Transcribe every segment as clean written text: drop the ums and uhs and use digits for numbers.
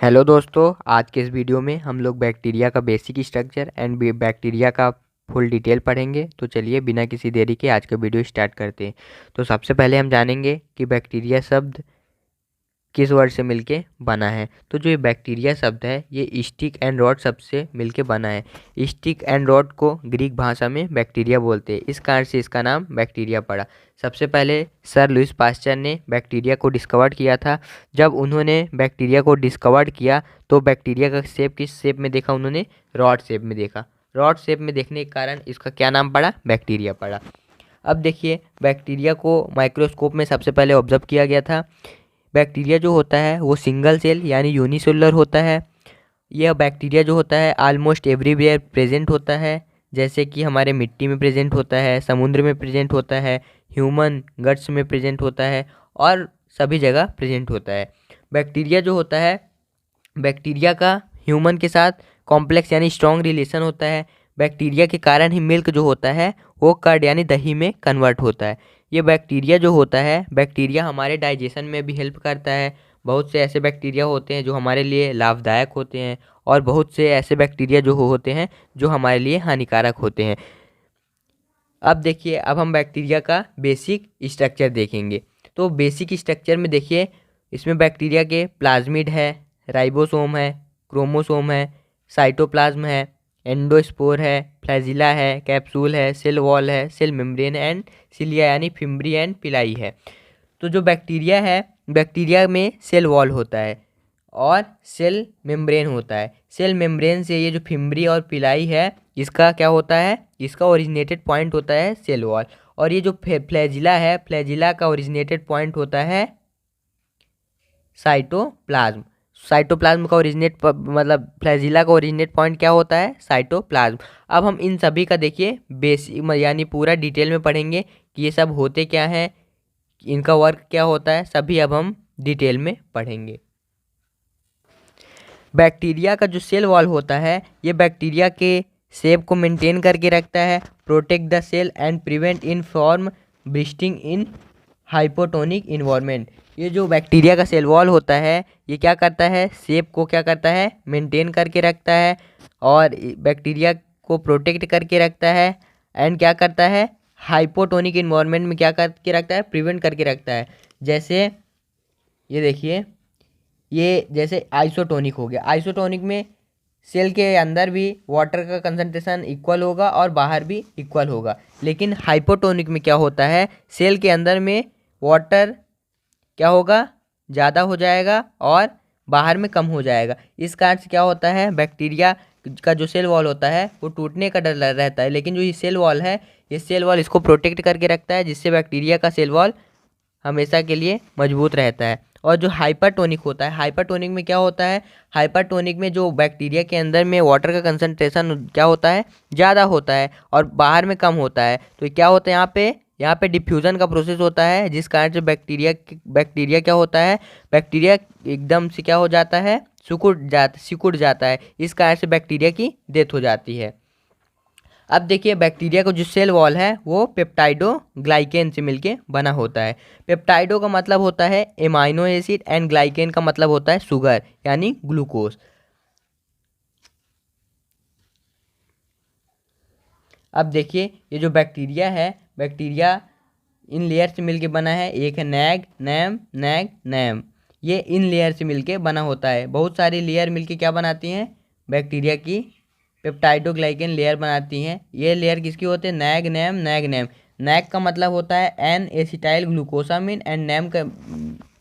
Hello दोस्तों, आज के इस वीडियो में हम लोग बैक्टीरिया का बेसिक स्ट्रक्चर एंड बैक्टीरिया का फुल डिटेल पढ़ेंगे। तो चलिए बिना किसी देरी के आज का वीडियो स्टार्ट करते हैं। तो सबसे पहले हम जानेंगे कि बैक्टीरिया शब्द किस वर्ड से मिलके बना है। तो जो ये बैक्टीरिया शब्द है ये स्टिक एंड रॉड शब्द से मिलके बना है। स्टिक एंड रॉड को ग्रीक भाषा में बैक्टीरिया बोलते हैं, इस कारण से इसका नाम बैक्टीरिया पड़ा। सबसे पहले सर लुइस पास्चर ने बैक्टीरिया को डिस्कवर किया था। जब उन्होंने बैक्टीरिया को डिस्कवर किया तो बैक्टीरिया का शेप किस शेप में देखा, उन्होंने रॉड शेप में देखा। रॉड शेप में देखने के कारण इसका क्या नाम पड़ा, बैक्टीरिया पड़ा। अब देखिए, बैक्टीरिया को माइक्रोस्कोप में सबसे पहले ऑब्जर्व किया गया था। बैक्टीरिया जो होता है वो सिंगल सेल यानी यूनिसेलुलर होता है। यह बैक्टीरिया जो होता है ऑलमोस्ट एवरीवेयर प्रेजेंट होता है, जैसे कि हमारे मिट्टी में प्रेजेंट होता है, समुद्र में प्रेजेंट होता है, ह्यूमन गट्स में प्रेजेंट होता है और सभी जगह प्रेजेंट होता है। बैक्टीरिया जो होता है, बैक्टीरिया का ह्यूमन के साथ कॉम्प्लेक्स यानी स्ट्रॉन्ग रिलेशन होता है। बैक्टीरिया के कारण ही मिल्क जो होता है वो कर्ड यानी दही में कन्वर्ट होता है। ये बैक्टीरिया जो होता है, बैक्टीरिया हमारे डाइजेशन में भी हेल्प करता है। बहुत से ऐसे बैक्टीरिया होते हैं जो हमारे लिए लाभदायक होते हैं और बहुत से ऐसे बैक्टीरिया जो होते हैं जो हमारे लिए हानिकारक होते हैं। अब देखिए, अब हम बैक्टीरिया का बेसिक स्ट्रक्चर देखेंगे। तो बेसिक स्ट्रक्चर में देखिए, इसमें बैक्टीरिया के प्लाज्मिड है, राइबोसोम है, क्रोमोसोम है, साइटोप्लाज्म है, एंडोस्पोर है, फ्लैजिला है, कैप्सूल है, सेल वॉल है, सेल मेम्ब्रेन एंड सिलिया यानी फिम्ब्री एंड पिलाई है। तो जो बैक्टीरिया है, बैक्टीरिया में सेल वॉल होता है और सेल मेम्ब्रेन होता है। सेल मेम्ब्रेन से ये जो फिम्ब्री और पिलाई है इसका क्या होता है, इसका ओरिजिनेटेड पॉइंट होता है सेल वॉल। और ये जो फ्लैजिला है, फ्लैजिला का ओरिजिनेटेड पॉइंट होता है साइटोप्लाज्म। साइटोप्लाज्म का ओरिजिनेट मतलब फ्लैजिला का ओरिजिनेट पॉइंट क्या होता है, साइटोप्लाज्म। अब हम इन सभी का देखिए बेसिक यानी पूरा डिटेल में पढ़ेंगे कि ये सब होते क्या हैं, इनका वर्क क्या होता है, सभी अब हम डिटेल में पढ़ेंगे। बैक्टीरिया का जो सेल वॉल होता है ये बैक्टीरिया के शेप को मेंटेन करके रखता है, protect the cell and prevent in form bursting in hypotonic environment. ये जो बैक्टीरिया का सेल वॉल होता है ये क्या करता है, शेप को क्या करता है, मेंटेन करके रखता है और बैक्टीरिया को प्रोटेक्ट करके रखता है एंड क्या करता है, हाइपोटोनिक इन्वायरमेंट में क्या करके रखता है, प्रिवेंट करके रखता है। जैसे ये देखिए, ये जैसे आइसोटोनिक हो गया, आइसोटोनिक में सेल के अंदर भी वाटर का कंसंट्रेशन इक्वल होगा और बाहर भी इक्वल होगा। लेकिन हाइपोटोनिक में क्या होता है, सेल के अंदर में वाटर क्या होगा, ज़्यादा हो जाएगा और बाहर में कम हो जाएगा। इस कारण से क्या होता है, बैक्टीरिया का जो सेल वॉल होता है वो टूटने का डर रहता है। लेकिन जो ये सेल वॉल है, ये सेल वॉल इसको प्रोटेक्ट करके रखता है, जिससे बैक्टीरिया का सेल वॉल हमेशा के लिए मजबूत रहता है। और जो हाइपरटोनिक होता है, हाइपरटोनिक में क्या होता है, हाइपरटोनिक में जो बैक्टीरिया के अंदर में वाटर का कंसंट्रेशन क्या होता है, ज़्यादा होता है और बाहर में कम होता है। तो क्या होता है, यहाँ पे डिफ्यूज़न का प्रोसेस होता है, जिस कारण से बैक्टीरिया क्या होता है, बैक्टीरिया एकदम से क्या हो जाता है, सिकुड़ जाता है। इस कारण से बैक्टीरिया की डेथ हो जाती है। अब देखिए, बैक्टीरिया का जो सेल वॉल है वो पेप्टाइडो ग्लाइकेन से मिलके बना होता है। पेप्टाइडो का मतलब होता है एमाइनो एसिड एंड ग्लाइकेन का मतलब होता है शुगर यानी ग्लूकोज। अब देखिए, ये जो बैक्टीरिया है, बैक्टीरिया इन लेयर से मिलके बना है। एक है नैग, नैम, नैग, नैम। ये इन लेयर से मिलके बना होता है। बहुत सारी लेयर मिलके क्या बनाती हैं, बैक्टीरिया की पेप्टाइडोग्लाइकेन लेयर बनाती हैं। ये लेयर किसकी होती है, NAG, NAM, NAG, NAM. NAG का मतलब होता है N acetyl glucosamine and NAM का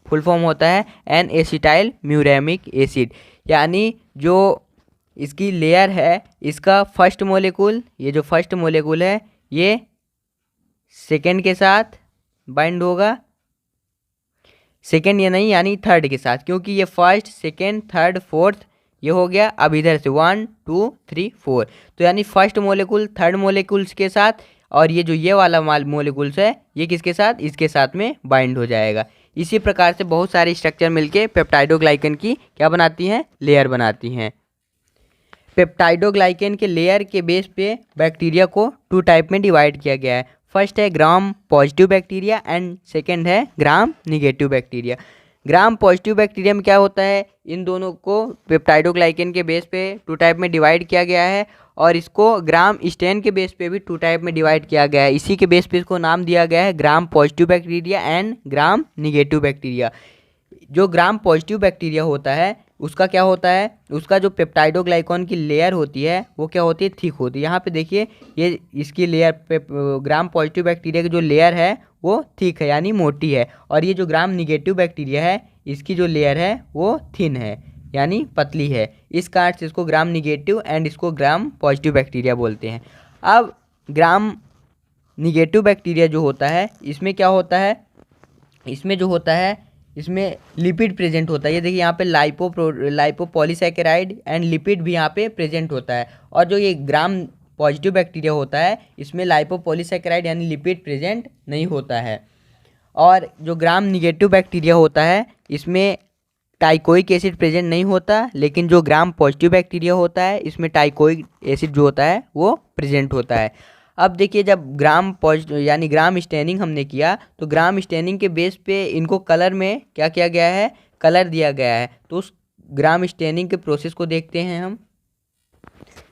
फुल फॉर्म होता है एन एसिटाइल म्यूरेमिक एसिड। यानी जो इसकी लेयर है, इसका फर्स्ट मोलेकुल, ये जो फर्स्ट मोलेकुल है ये सेकेंड के साथ बाइंड होगा, सेकेंड ये नहीं यानी थर्ड के साथ, क्योंकि ये फर्स्ट, सेकेंड, थर्ड, फोर्थ ये हो गया। अब इधर से 1 2 3 4, तो यानी फर्स्ट मोलेकुल थर्ड मोलेकुल्स के साथ, और ये जो ये वाला मोलेकुल्स है ये किसके साथ, इसके साथ में बाइंड हो जाएगा। इसी प्रकार से बहुत सारे स्ट्रक्चर मिलके पेप्टाइडोग्लाइकन की क्या बनाती हैं, लेयर बनाती हैं। पेप्टाइडोग्लाइकन के लेयर के बेस पे बैक्टीरिया को 2 टाइप में डिवाइड किया गया है। फर्स्ट है gram positive bacteria and second है gram negative bacteria. Gram positive bacteria में क्या होता है, इन दोनों को पेप्टाइडोग्लाइकेन के बेस पे 2 टाइप में डिवाइड किया गया है और इसको ग्राम स्टेन के बेस पे भी 2 टाइप में डिवाइड किया गया है। इसी के बेस पे इसको नाम दिया गया है gram positive bacteria and gram negative bacteria. जो ग्राम पॉजिटिव बैक्टीरिया होता है उसका क्या होता है, उसका जो पेप्टाइडोग्लाइकॉन की लेयर होती है वो क्या होती है, थिक होती है। यहाँ पे देखिए ये इसकी लेयर ग्राम पॉजिटिव बैक्टीरिया की जो लेयर है वो थिक है यानी मोटी है, और ये जो ग्राम निगेटिव बैक्टीरिया है इसकी जो लेयर है वो थिन है यानी पतली है। इस कारण से इसको ग्राम निगेटिव एंड इसको ग्राम पॉजिटिव बैक्टीरिया बोलते हैं। अब ग्राम निगेटिव बैक्टीरिया जो होता है इसमें क्या होता है, इसमें जो होता है इसमें लिपिड प्रेजेंट होता है। ये देखिए यहाँ पे लाइपोपॉलीसैकेराइड एंड लिपिड भी यहाँ पे प्रेजेंट होता है। और जो ये ग्राम पॉजिटिव बैक्टीरिया होता है इसमें लाइपोपॉलीसैकेराइड यानी लिपिड प्रेजेंट नहीं होता है। और जो ग्राम निगेटिव बैक्टीरिया होता है इसमें टाइकोइक एसिड प्रेजेंट नहीं होता, लेकिन जो ग्राम पॉजिटिव बैक्टीरिया होता है इसमें टाइकोइक एसिड जो होता है वो प्रेजेंट होता है। अब देखिए जब ग्राम पॉजिटिव यानी ग्राम स्टेनिंग हमने किया तो ग्राम स्टेनिंग के बेस पे इनको कलर में क्या किया गया है, कलर दिया गया है। तो उस ग्राम स्टेनिंग के प्रोसेस को देखते हैं हम।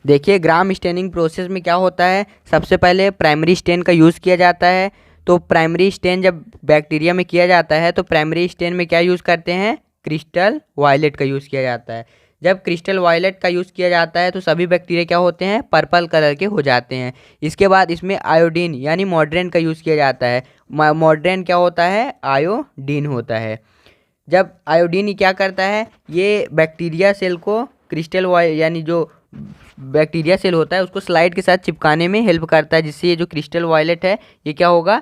देखिए ग्राम स्टेनिंग प्रोसेस में क्या होता है, सबसे पहले प्राइमरी स्टेन का यूज़ किया जाता है। तो प्राइमरी स्टेन जब बैक्टीरिया में किया जाता है तो प्राइमरी स्टेन में क्या यूज़ करते हैं, क्रिस्टल वायलेट का यूज़ किया जाता है। जब क्रिस्टल वायलेट का यूज़ किया जाता है तो सभी बैक्टीरिया क्या होते हैं, पर्पल कलर के हो जाते हैं। इसके बाद इसमें आयोडीन यानी मॉड्रेन का यूज़ किया जाता है। मॉड्रेन क्या होता है, आयोडीन होता है। जब आयोडीन क्या करता है, ये बैक्टीरिया सेल को क्रिस्टल यानी जो बैक्टीरिया सेल होता है उसको स्लाइड के साथ चिपकाने में हेल्प करता है, जिससे ये जो क्रिस्टल वायलेट है ये क्या होगा,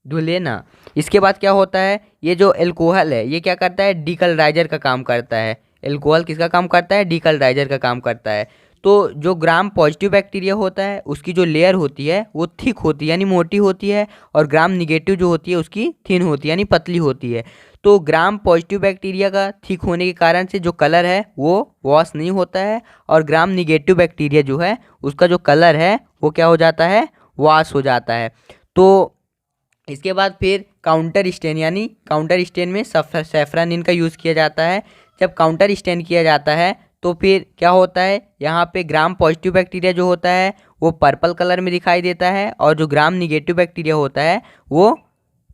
धुले ना। इसके बाद क्या होता है, ये जो एल्कोहल है ये क्या करता है, डीकलराइजर का काम करता है। एल्कोहल किसका काम करता है, डीकलराइजर का काम करता है। तो जो ग्राम पॉजिटिव बैक्टीरिया होता है उसकी जो लेयर होती है वो थिक होती है यानी मोटी होती है, और ग्राम निगेटिव जो होती है उसकी थिन होती है यानी पतली होती है। तो ग्राम पॉजिटिव बैक्टीरिया का थिक होने के कारण से जो कलर है वो वॉश नहीं होता है, और ग्राम निगेटिव बैक्टीरिया जो है उसका जो कलर है वो क्या हो जाता है, वॉश हो जाता है। तो इसके बाद फिर काउंटर स्टेन यानी काउंटर स्टेन में सैफ्रानिन का यूज़ किया जाता है। जब काउंटर स्टेन किया जाता है तो फिर क्या होता है, यहाँ पे ग्राम पॉजिटिव बैक्टीरिया जो होता है वो पर्पल कलर में दिखाई देता है, और जो ग्राम निगेटिव बैक्टीरिया होता है वो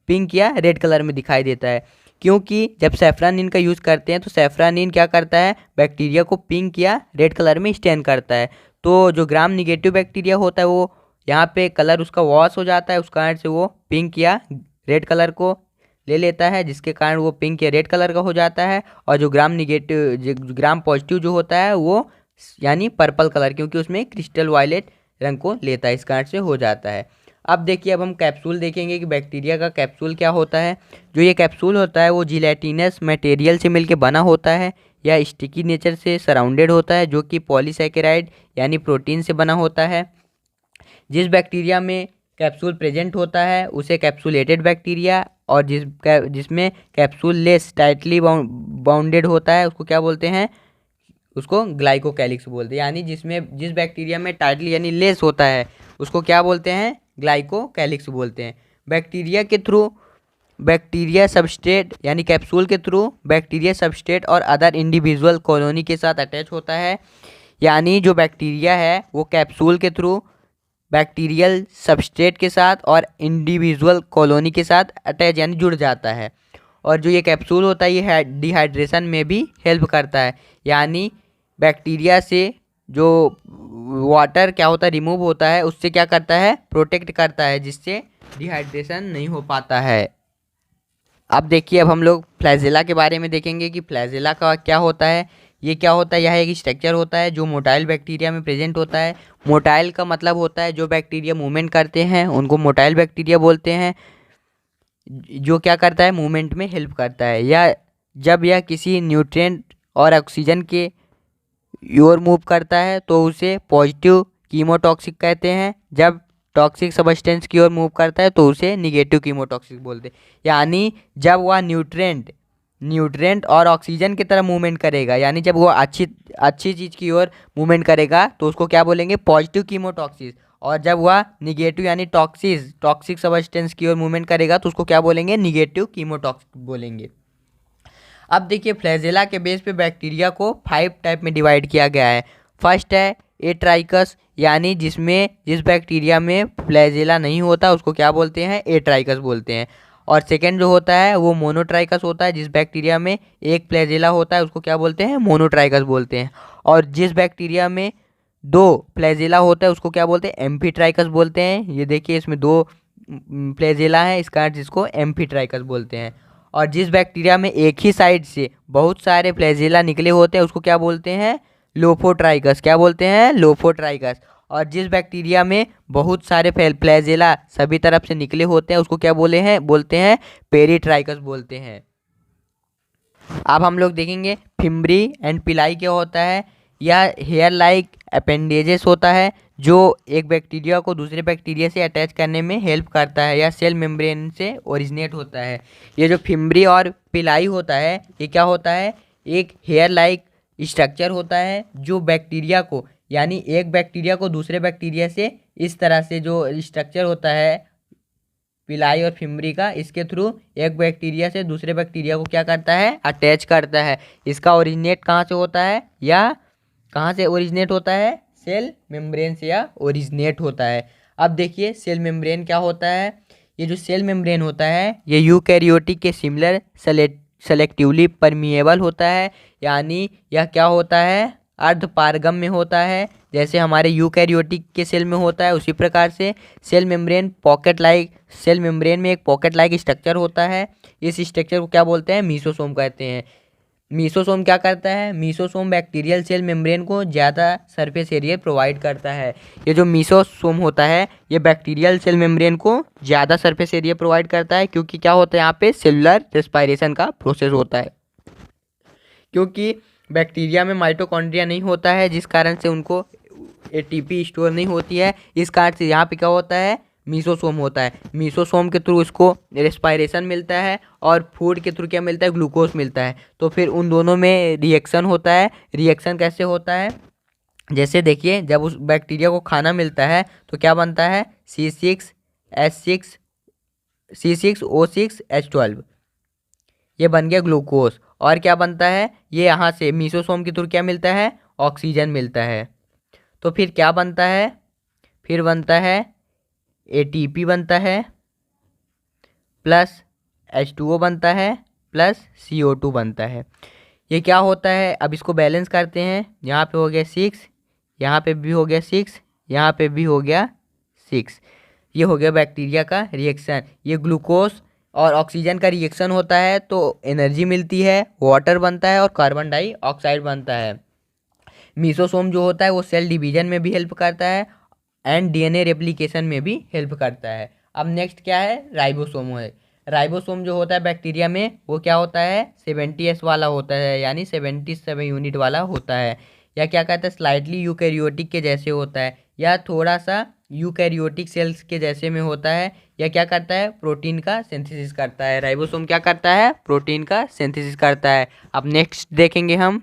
पिंक या रेड कलर में दिखाई देता है। क्योंकि जब सैफ्रानिन का यूज़ करते हैं तो सैफ्रानिन क्या करता है, बैक्टीरिया को पिंक या रेड कलर में स्टेन करता है। तो जो ग्राम निगेटिव बैक्टीरिया होता है वो यहाँ पे कलर उसका वॉश हो जाता है, उस कारण से वो पिंक या रेड कलर को ले लेता है, जिसके कारण वो पिंक या रेड कलर का हो जाता है। और जो ग्राम पॉजिटिव जो होता है वो यानी पर्पल कलर, क्योंकि उसमें क्रिस्टल वायलेट रंग को लेता है, इस कारण से हो जाता है। अब देखिए अब हम कैप्सूल देखेंगे कि बैक्टीरिया का कैप्सूल क्या होता है। जो ये कैप्सूल होता है वो जिलेटिनस मटेरियल से मिलकर बना होता है या स्टिकी नेचर से सराउंडेड होता है, जो कि पॉलीसैकेराइड यानी प्रोटीन से बना होता है। जिस बैक्टीरिया में कैप्सूल प्रेजेंट होता है उसे कैप्सुलेटेड बैक्टीरिया, और जिसमें कैप्सूल लेस टाइटली बाउंडेड होता है उसको क्या बोलते हैं, उसको ग्लाइकोकैलिक्स बोलते हैं। यानी जिस बैक्टीरिया में टाइटली यानी लेस होता है उसको क्या बोलते हैं, ग्लाइकोकैलिक्स बोलते हैं। बैक्टीरिया के थ्रू बैक्टीरिया सबस्ट्रेट यानी कैप्सूल के थ्रू बैक्टीरिया सबस्ट्रेट और अदर इंडिविजुअल कॉलोनी के साथ अटैच होता है। यानी जो बैक्टीरिया है वो कैप्सूल के थ्रू बैक्टीरियल सबस्ट्रेट के साथ और इंडिविजुअल कॉलोनी के साथ अटैच यानी जुड़ जाता है। और जो ये कैप्सूल होता है ये डिहाइड्रेशन में भी हेल्प करता है, यानी बैक्टीरिया से जो वाटर क्या होता है रिमूव होता है उससे क्या करता है, प्रोटेक्ट करता है, जिससे डिहाइड्रेशन नहीं हो पाता है। अब देखिए अब हम लोग फ्लैजेला के बारे में देखेंगे कि फ्लैजेला का क्या होता है। ये क्या होता है, यह एक स्ट्रक्चर होता है जो मोटाइल बैक्टीरिया में प्रेजेंट होता है। मोटाइल का मतलब होता है जो बैक्टीरिया मूवमेंट करते हैं उनको मोटाइल बैक्टीरिया बोलते हैं। जो क्या करता है, मूवमेंट में हेल्प करता है, या जब यह किसी न्यूट्रिएंट और ऑक्सीजन के ओर मूव करता है तो उसे पॉजिटिव कीमोटॉक्सिक कहते हैं। जब टॉक्सिक सब्सटेंस की ओर मूव करता है तो उसे निगेटिव कीमोटॉक्सिक बोलते हैं। यानी जब वह न्यूट्रिएंट और ऑक्सीजन की तरह मूवमेंट करेगा, यानी जब वो अच्छी चीज़ की ओर मूवमेंट करेगा तो उसको क्या बोलेंगे, पॉजिटिव कीमोटॉक्सिस। और जब वह निगेटिव यानी टॉक्सिक सब्सटेंस की ओर मूवमेंट करेगा तो उसको क्या बोलेंगे, निगेटिव कीमोटॉक्सिक बोलेंगे। अब देखिए फ्लैजेला के बेस पे बैक्टीरिया को 5 टाइप में डिवाइड किया गया है। फर्स्ट है एट्राइकस, यानी जिस बैक्टीरिया में फ्लैजेला नहीं होता उसको क्या बोलते हैं, एट्राइकस बोलते हैं। और सेकेंड जो होता है वो मोनोट्राइकस होता है, जिस बैक्टीरिया में एक फ्लैजेला होता है उसको क्या बोलते हैं, मोनोट्राइकस बोलते हैं। और जिस बैक्टीरिया में 2 फ्लैजेला होता है उसको क्या बोलते हैं, एम्फीट्राइकस बोलते हैं। ये देखिए इसमें 2 फ्लैजेला है, इसका जिसको एम्फीट्राइकस बोलते हैं। और जिस बैक्टीरिया में एक ही साइड से बहुत सारे फ्लैजेला निकले होते हैं उसको क्या बोलते हैं, लोफोट्राइकस। क्या बोलते हैं, लोफोट्राइकस। और जिस बैक्टीरिया में बहुत सारे फ्लैजेला सभी तरफ से निकले होते हैं उसको क्या बोलते हैं पेरीट्राइकस बोलते हैं। अब हम लोग देखेंगे फिम्ब्री एंड पिलाई क्या होता है। यह हेयर लाइक अपेंडेजेस होता है जो एक बैक्टीरिया को दूसरे बैक्टीरिया से अटैच करने में हेल्प करता है, या सेल मेम्ब्रेन से ओरिजिनेट होता है। ये जो फिम्ब्री और पिलाई होता है ये क्या होता है, एक हेयर लाइक स्ट्रक्चर होता है जो बैक्टीरिया को, यानी एक बैक्टीरिया को दूसरे बैक्टीरिया से इस तरह से जो स्ट्रक्चर होता है पिलाई और फिम्ब्री का, इसके थ्रू एक बैक्टीरिया से दूसरे बैक्टीरिया को क्या करता है, अटैच करता है। इसका ओरिजिनेट कहाँ से होता है, या कहाँ से ओरिजिनेट होता है, सेल मेम्ब्रेन से या ओरिजिनेट होता है। अब देखिए सेल मेम्ब्रेन क्या होता है। ये जो सेल मेम्ब्रेन होता है ये यूकैरियोटिक के सिमिलर सेलेक्टिवली परमिएबल होता है, यानी यह क्या होता है, अर्ध पारगम्य होता है। जैसे हमारे यूकैरियोटिक के सेल में होता है उसी प्रकार से सेल मेम्ब्रेन में एक पॉकेट लाइक स्ट्रक्चर होता है। इस स्ट्रक्चर को क्या बोलते हैं, मीसोसोम कहते हैं। मीसोसोम क्या करता है, मीसोसोम बैक्टीरियल सेल मेम्ब्रेन को ज़्यादा सरफेस एरिया प्रोवाइड करता है। ये जो मीसोसोम होता है ये बैक्टीरियल सेल मेम्ब्रेन को ज़्यादा सरफेस एरिया प्रोवाइड करता है, क्योंकि क्या होता है यहाँ पे सेलुलर रेस्पायरेशन का प्रोसेस होता है। क्योंकि बैक्टीरिया में माइटोकॉन्ड्रिया नहीं होता है जिस कारण से उनको एटीपी स्टोर नहीं होती है, इस कारण से यहाँ पे क्या होता है, मीसोसोम होता है। मीसोसोम के थ्रू इसको रेस्पायरेशन मिलता है और फूड के थ्रू क्या मिलता है, ग्लूकोज मिलता है। तो फिर उन दोनों में रिएक्शन होता है। रिएक्शन कैसे होता है, जैसे देखिए जब उस बैक्टीरिया को खाना मिलता है तो क्या बनता है, C6H12 ये बन गया ग्लूकोज। और क्या बनता है, ये यहाँ से मीसोसोम के थ्रू क्या मिलता है, ऑक्सीजन मिलता है। तो फिर क्या बनता है, फिर बनता है एटीपी बनता है प्लस H2O बनता है प्लस CO2 बनता है। ये क्या होता है, अब इसको बैलेंस करते हैं। यहाँ पे हो गया 6, यहाँ पे भी हो गया 6, यहाँ पे भी हो गया 6। ये हो गया बैक्टीरिया का रिएक्शन। ये ग्लूकोज और ऑक्सीजन का रिएक्शन होता है तो एनर्जी मिलती है, वाटर बनता है और कार्बन डाइऑक्साइड बनता है। मीसोसोम जो होता है वो सेल डिवीजन में भी हेल्प करता है एंड डीएनए रेप्लिकेशन में भी हेल्प करता है। अब नेक्स्ट क्या है, राइबोसोम है। राइबोसोम जो होता है बैक्टीरिया में वो क्या होता है, 70S वाला होता है, यानी 77 यूनिट वाला होता है। या क्या कहता है, स्लाइटली यूकैरियोटिक के जैसे होता है, या थोड़ा सा यूकैरियोटिक सेल्स के जैसे में होता है। या क्या करता है, प्रोटीन का सिंथेसिस करता है। राइबोसोम क्या करता है, प्रोटीन का सिंथेसिस करता है। अब नेक्स्ट देखेंगे हम।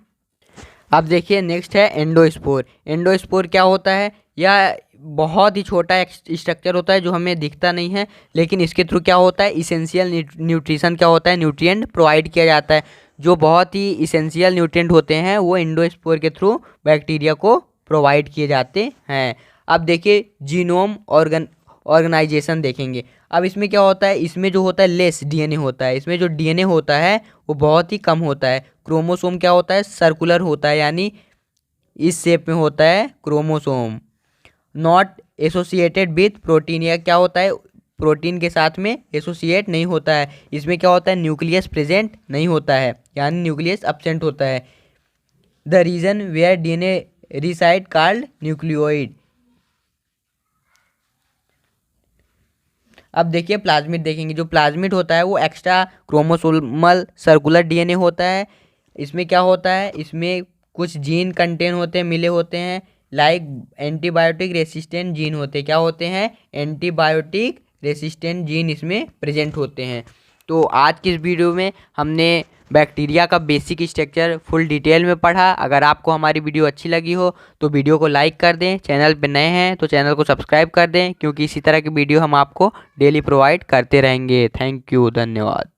अब देखिए नेक्स्ट है एंडोस्पोर। एंडोस्पोर क्या होता है, यह बहुत ही छोटा स्ट्रक्चर होता है जो हमें दिखता नहीं है, लेकिन इसके थ्रू क्या होता है, इसेंशियल न्यूट्रिशन क्या होता है, न्यूट्रिएंट प्रोवाइड किया जाता है। जो बहुत ही इसेंशियल न्यूट्रिएंट होते हैं वो एंडोस्पोर के थ्रू बैक्टीरिया को प्रोवाइड किए जाते हैं। अब देखिए जीनोम ऑर्गेनाइजेशन देखेंगे। अब इसमें क्या होता है, इसमें जो होता है लेस डीएनए होता है। इसमें जो डीएनए होता है वो बहुत ही कम होता है। क्रोमोसोम क्या होता है, सर्कुलर होता है, यानी इस शेप में होता है chromosome. Not associated with protein, या क्या होता है, प्रोटीन के साथ में एसोसिएट नहीं होता है। इसमें क्या होता है, न्यूक्लियस प्रेजेंट नहीं होता है, यानी न्यूक्लियस एब्सेंट होता है। The region where DNA reside called nucleoid. अब देखिए प्लाज्मिड देखेंगे। जो प्लाज्मिड होता है वो एक्स्ट्रा क्रोमोसोमल सर्कुलर डीएनए होता है। इसमें क्या होता है, इसमें कुछ जीन कंटेन होते हैं, मिले होते हैं, लाइक एंटीबायोटिक रेसिस्टेंट जीन होते हैं। क्या होते हैं, एंटीबायोटिक रेसिस्टेंट जीन इसमें प्रेजेंट होते हैं। तो आज की इस वीडियो में हमने बैक्टीरिया का बेसिक स्ट्रक्चर फुल डिटेल में पढ़ा। अगर आपको हमारी वीडियो अच्छी लगी हो तो वीडियो को लाइक कर दें, चैनल पे नए हैं तो चैनल को सब्सक्राइब कर दें, क्योंकि इसी तरह की वीडियो हम आपको डेली प्रोवाइड करते रहेंगे। थैंक यू, धन्यवाद।